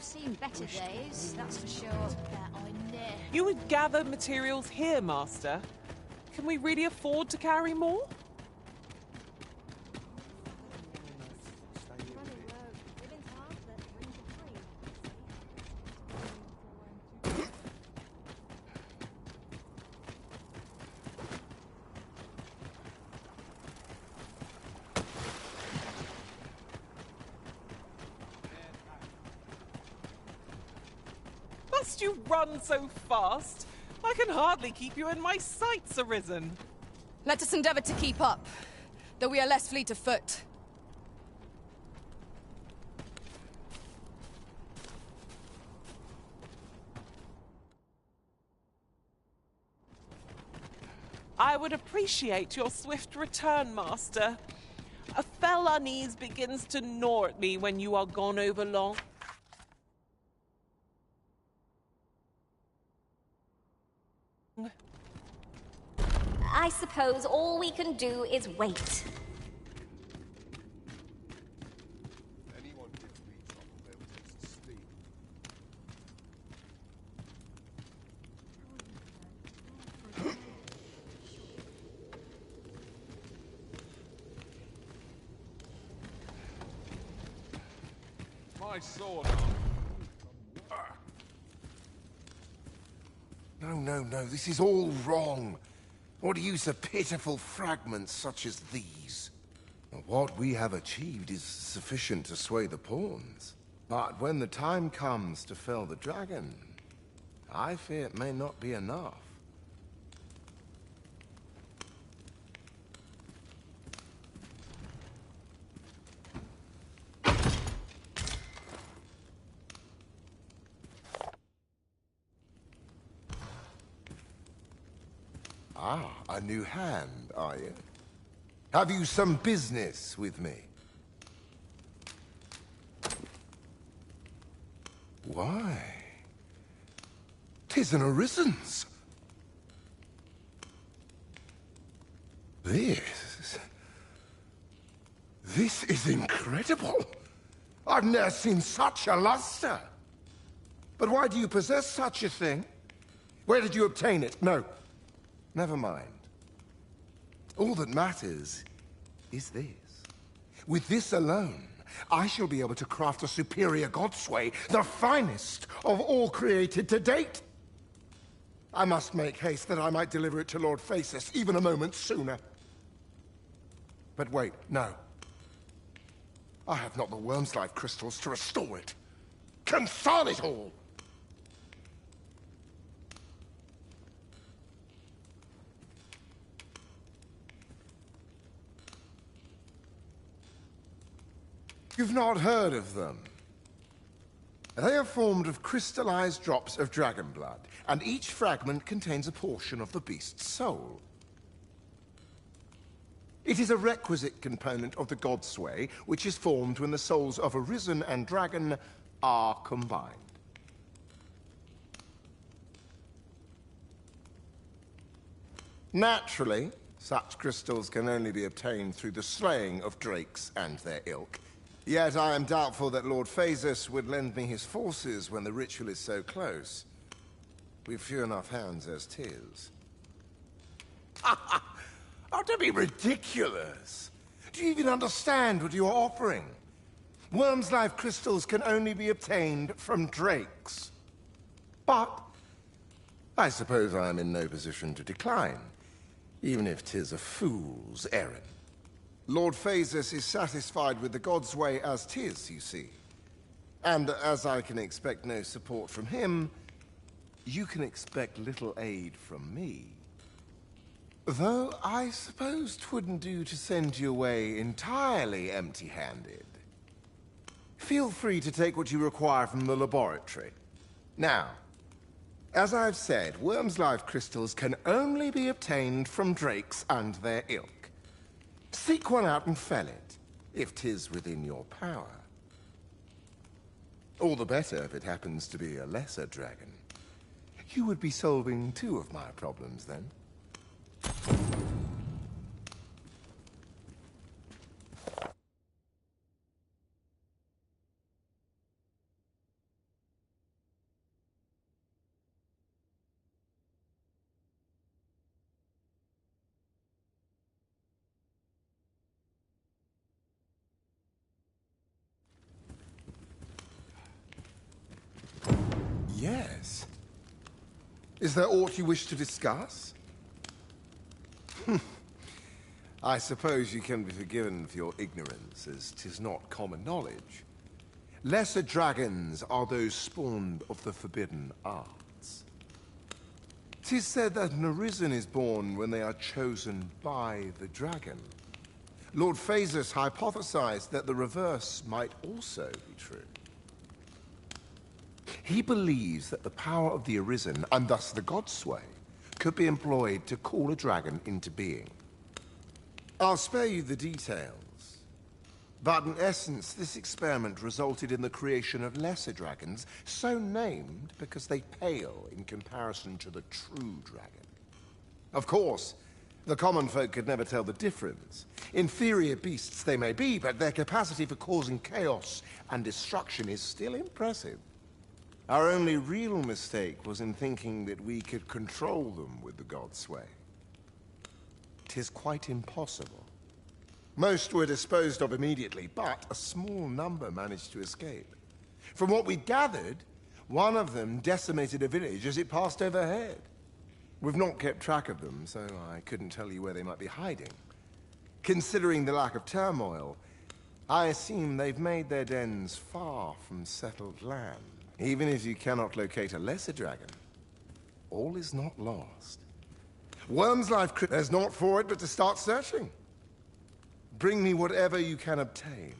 I've seen better days, that's for sure. You would gather materials here, Master. Can we really afford to carry more? Must you run so fast? I can hardly keep you in my sights, Arisen. Let us endeavor to keep up, though we are less fleet of foot. I would appreciate your swift return, Master. A fell unease begins to gnaw at me when you are gone over long. I suppose all we can do is wait. Anyone gives me trouble, they will taste sleep. My sword. No, this is all wrong. What use of pitiful fragments such as these? What we have achieved is sufficient to sway the pawns. But when the time comes to fell the dragon, I fear it may not be enough. Ah, a new hand, are you? Have you some business with me? Why? 'Tis an Arisen's. This is incredible. I've never seen such a luster. But why do you possess such a thing? Where did you obtain it? No. Never mind. All that matters is this. With this alone, I shall be able to craft a superior godsway, the finest of all created to date. I must make haste that I might deliver it to Lord Phasis even a moment sooner. But wait, no. I have not the worm's life crystals to restore it. Confound it all! You've not heard of them. They are formed of crystallized drops of dragon blood, and each fragment contains a portion of the beast's soul. It is a requisite component of the godsway, which is formed when the souls of Arisen and Dragon are combined. Naturally, such crystals can only be obtained through the slaying of drakes and their ilk. Yet I am doubtful that Lord Phasis would lend me his forces when the ritual is so close. We've few enough hands as 'tis. Oh, don't be ridiculous! Do you even understand what you're offering? Worm's life crystals can only be obtained from drakes. But I suppose I am in no position to decline, even if 'tis a fool's errand. Lord Phasis is satisfied with the God's way as 'tis, you see. And as I can expect no support from him, you can expect little aid from me. Though I suppose 'twouldn't do to send you away entirely empty-handed. Feel free to take what you require from the laboratory. Now, as I've said, worm's life crystals can only be obtained from drakes and their ilk. Seek one out and fell it, if 'tis within your power. All the better if it happens to be a lesser dragon. You would be solving two of my problems, then. Is there aught you wish to discuss? I suppose you can be forgiven for your ignorance, as 'tis not common knowledge. Lesser dragons are those spawned of the forbidden arts. 'Tis said that an arisen is born when they are chosen by the dragon. Lord Phaesus hypothesized that the reverse might also be true. He believes that the power of the arisen, and thus the god sway, could be employed to call a dragon into being. I'll spare you the details, but in essence, this experiment resulted in the creation of lesser dragons, so named because they pale in comparison to the true dragon. Of course, the common folk could never tell the difference. Inferior beasts they may be, but their capacity for causing chaos and destruction is still impressive. Our only real mistake was in thinking that we could control them with the god sway. 'Tis quite impossible. Most were disposed of immediately, but a small number managed to escape. From what we gathered, one of them decimated a village as it passed overhead. We've not kept track of them, so I couldn't tell you where they might be hiding. Considering the lack of turmoil, I assume they've made their dens far from settled land. Even if you cannot locate a lesser dragon, all is not lost. Worm's life, there's naught for it but to start searching. Bring me whatever you can obtain.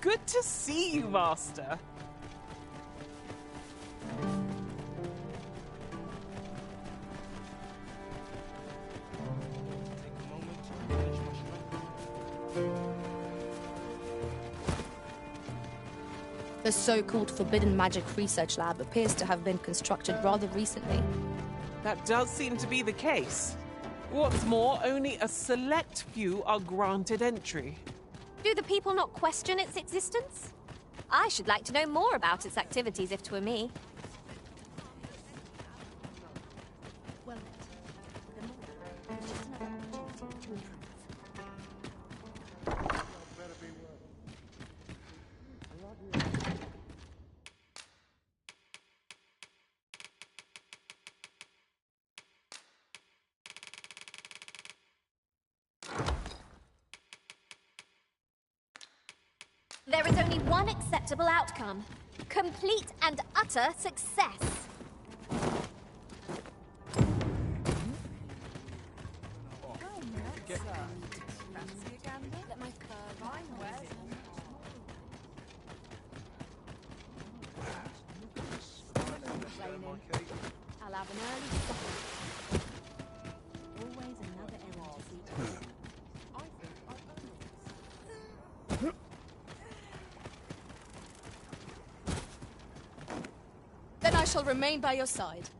Good to see you, Master. The so-called Forbidden Magic Research Lab appears to have been constructed rather recently. That does seem to be the case. What's more, only a select few are granted entry. Do the people not question its existence? I should like to know more about its activities if 'twere me. There is only one acceptable outcome. Complete and utter success. I'll have an early supper. Always another errand to see to. Then I shall remain by your side.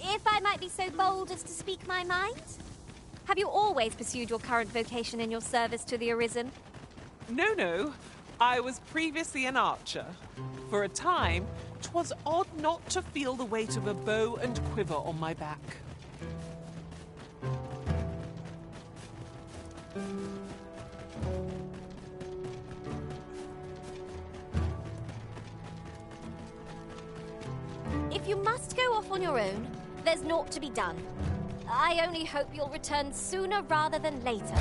If I might be so bold as to speak my mind, have you always pursued your current vocation in your service to the Arisen? No. I was previously an archer. For a time, 'twas odd not to feel the weight of a bow and quiver on my back. If you must go off on your own, there's naught to be done. I only hope you'll return sooner rather than later.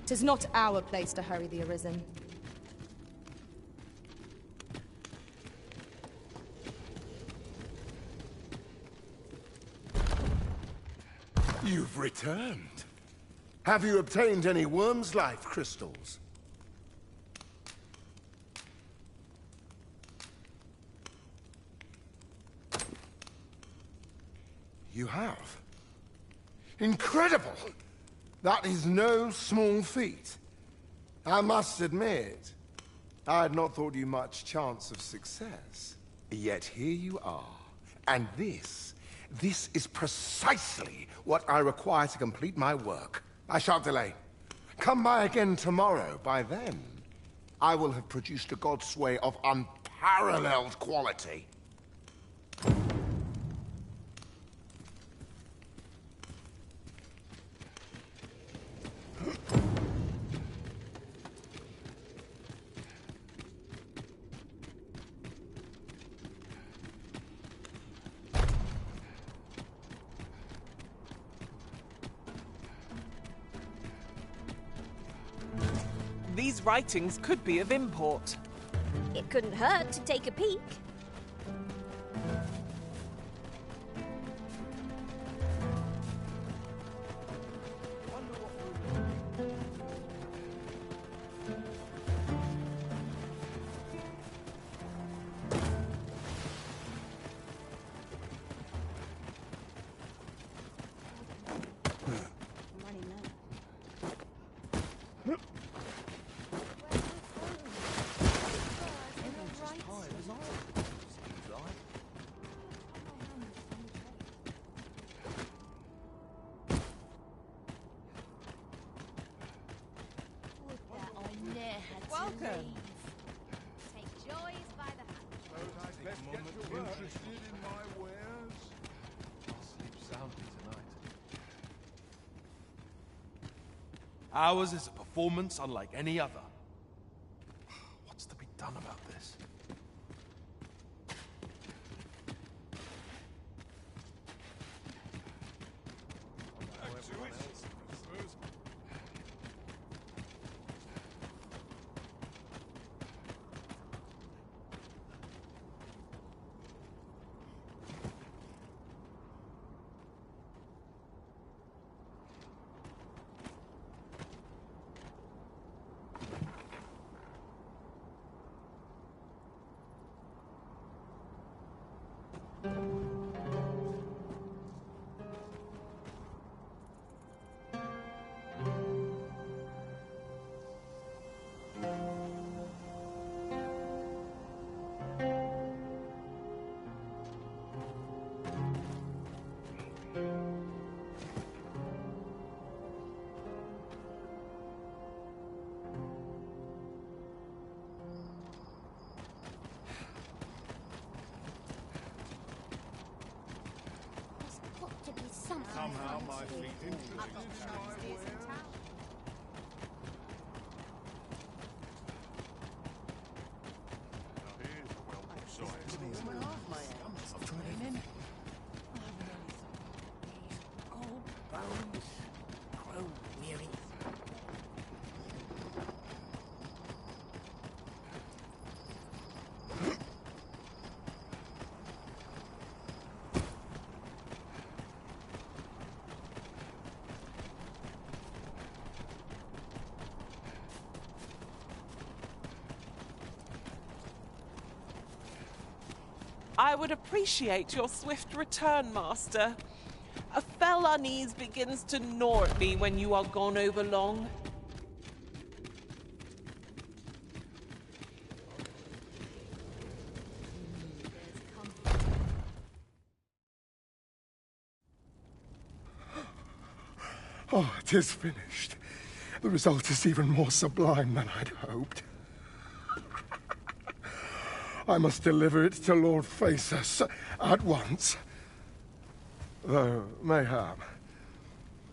'Tis not our place to hurry the Arisen. You've returned. Have you obtained any worm's life crystals? You have. Incredible! That is no small feat. I must admit, I had not thought you much chance of success. Yet here you are. And this is precisely what I require to complete my work. I shan't delay. Come by again tomorrow. By then, I will have produced a godsway of unparalleled quality. These writings could be of import. It couldn't hurt to take a peek. Welcome. Take joys by the hand. Interested in my wares? I'll sleep soundly tonight. Ours is a performance unlike any other. What's to be done about this? Somehow my feet interested in my wares? I would appreciate your swift return, Master. A fell unease begins to gnaw at me when you are gone over long. Oh, it is finished. The result is even more sublime than I'd hoped. I must deliver it to Lord Phaesus at once. Though, mayhap.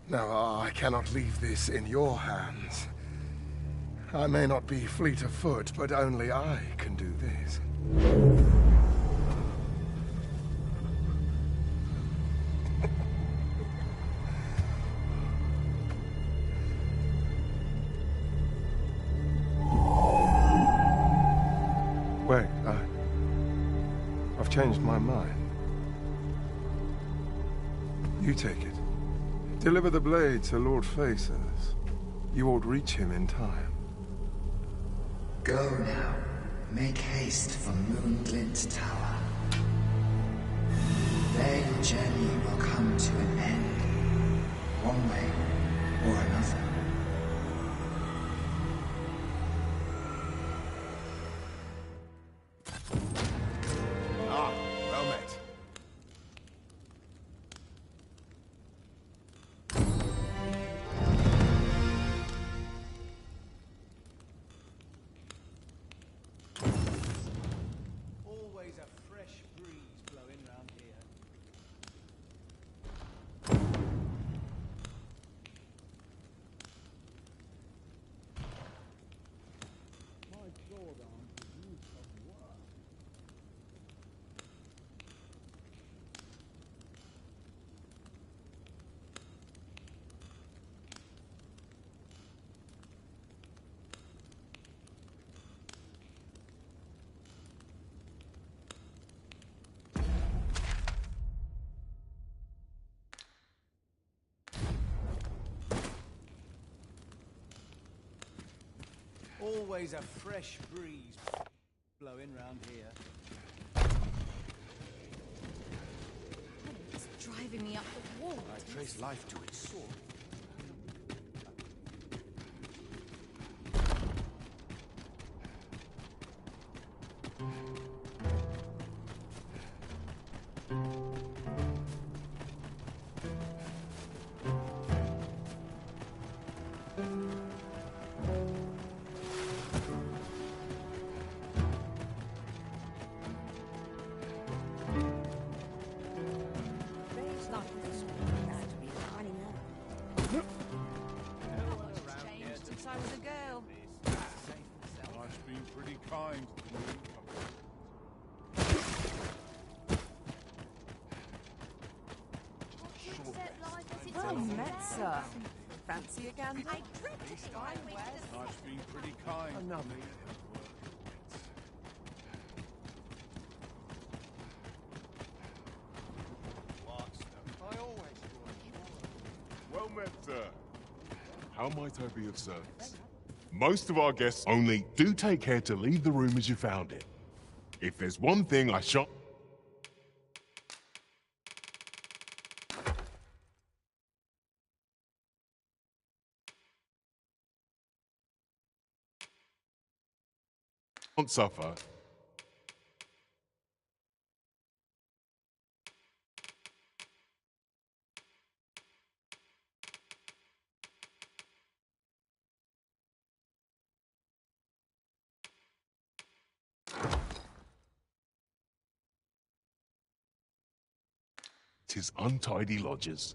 Now, I cannot leave this in your hands. I may not be fleet of foot, but only I can do this. Wait, I've changed my mind. You take it. Deliver the blade to Lord Faces. You ought reach him in time. Go now. Make haste for Moonglint Tower. There your journey will come to an end, one way or another. Ah, well met. Always a fresh breeze blowing round here. My sword arm is used of work. Always a fresh breeze blowing round here. It's driving me up the wall. I trace life to its source. Changed since I was a girl. Life's been pretty kind to me. Well met, sir. Fancy again? Life's been pretty kind to me. Well met, sir. How might I be of service? Most of our guests only do take care to leave the room as you found it. If there's one thing I shan't suffer, tis untidy lodgers.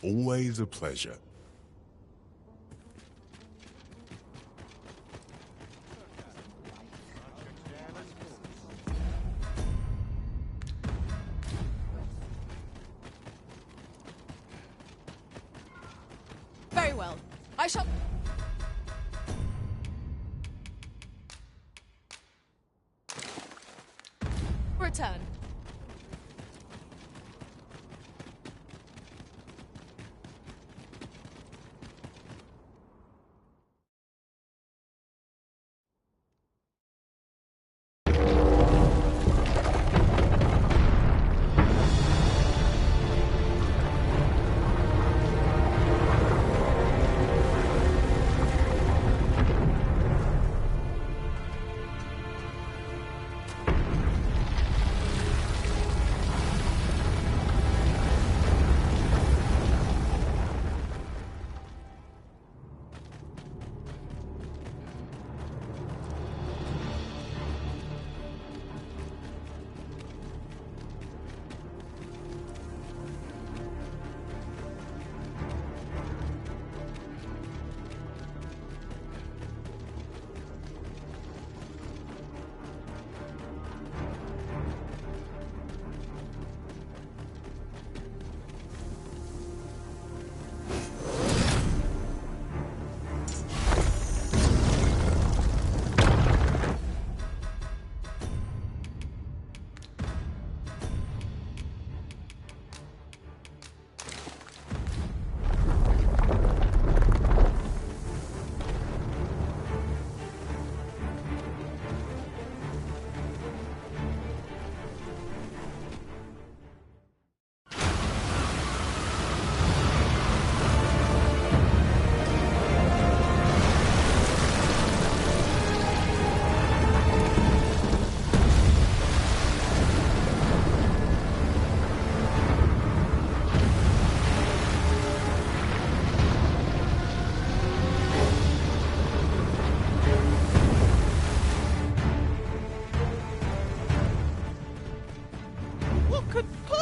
Always a pleasure. Very well. I shall... return.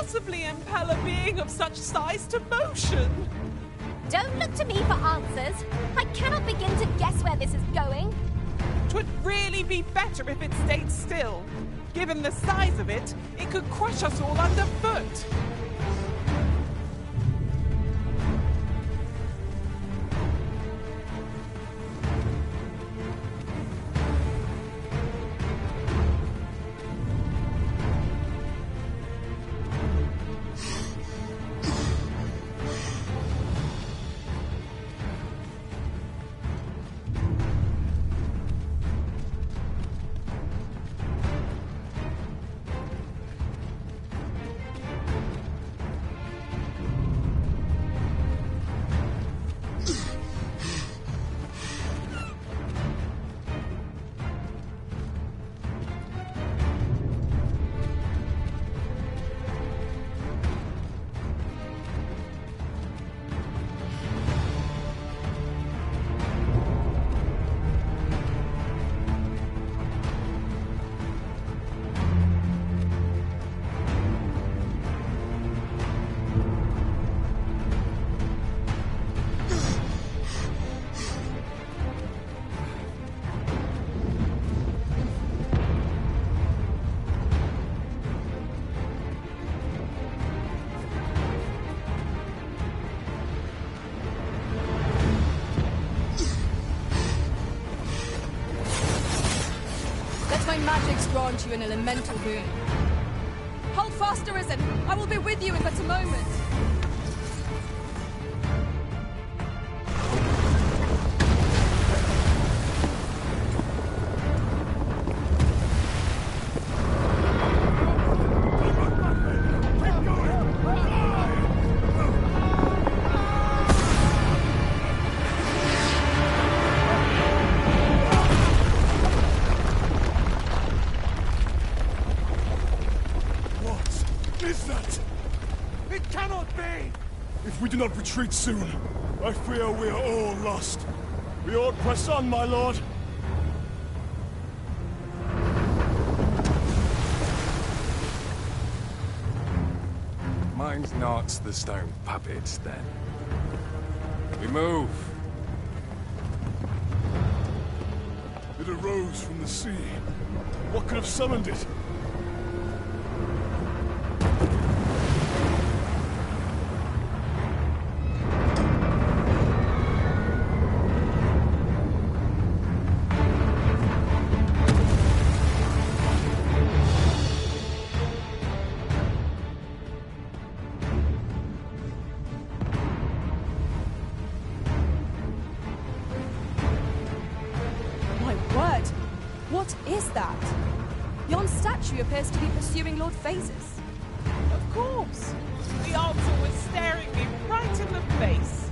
possibly impel a being of such size to motion? Don't look to me for answers. I cannot begin to guess where this is going. 'Twould really be better if it stayed still. Given the size of it, it could crush us all underfoot. My magic's grant you an elemental boon. Hold fast, Arisen! I will be with you in but a moment! If we do not retreat soon, I fear we are all lost. We ought press on, my lord. Mine's not the stone puppets, then. We move. It arose from the sea. What could have summoned it? What is that? Yon statue appears to be pursuing Lord Phases. Of course. The altar was staring me right in the face.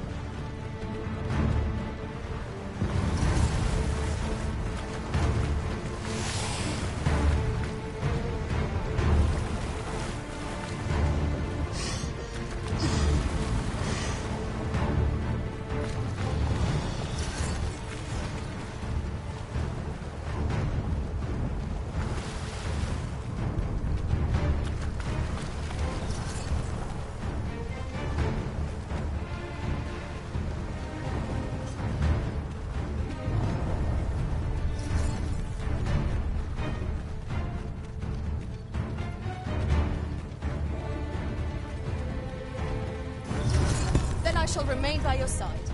I shall remain by your side.